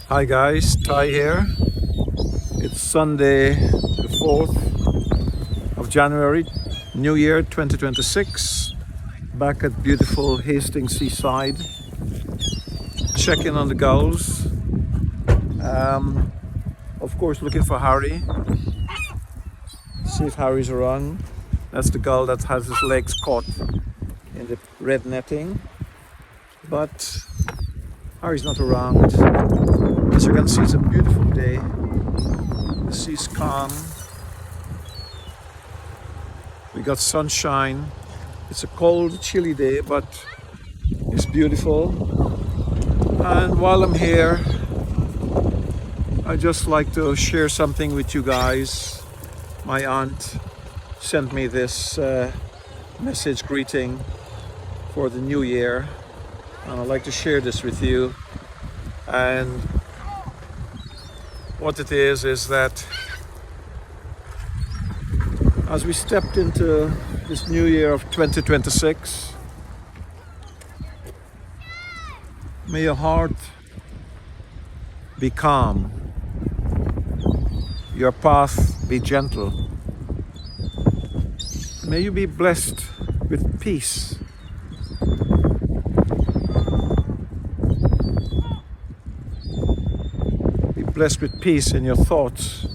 Hi guys, Ty here. It's Sunday the 4th of January, New Year 2026. Back at beautiful Hastings Seaside. Checking on the gulls. Of course looking for Harry. See if Harry's around. That's the gull that has his legs caught in the red netting. But Harry's not around. As you can see, it's a beautiful day. The sea's calm. We got sunshine. It's a cold, chilly day, but it's beautiful. And while I'm here, I'd just like to share something with you guys. My aunt sent me this message greeting for the new year, and I'd like to share this with you. And what it is that as we stepped into this new year of 2026, may your heart be calm, your path be gentle. May you be blessed with peace. Be blessed with peace in your thoughts,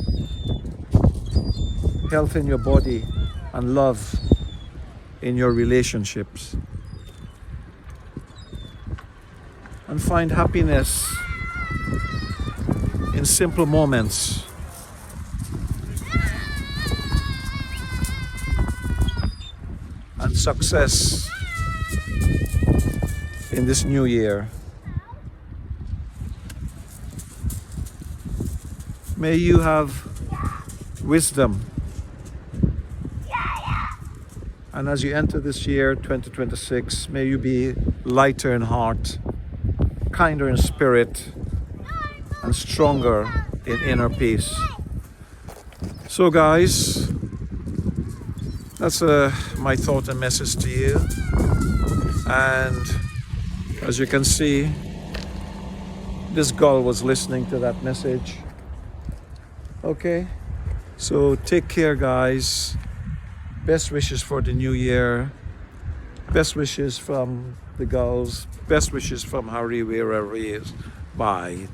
health in your body, and love in your relationships. And find happiness in simple moments. And success in this new year. May you have wisdom. And as you enter this year, 2026, may you be lighter in heart, kinder in spirit, and stronger in inner peace. So guys, that's my thought and message to you. And as you can see, this gull was listening to that message. Okay, so take care guys. Best wishes for the new year. Best wishes from the gulls. Best wishes from Harry wherever he is. Bye.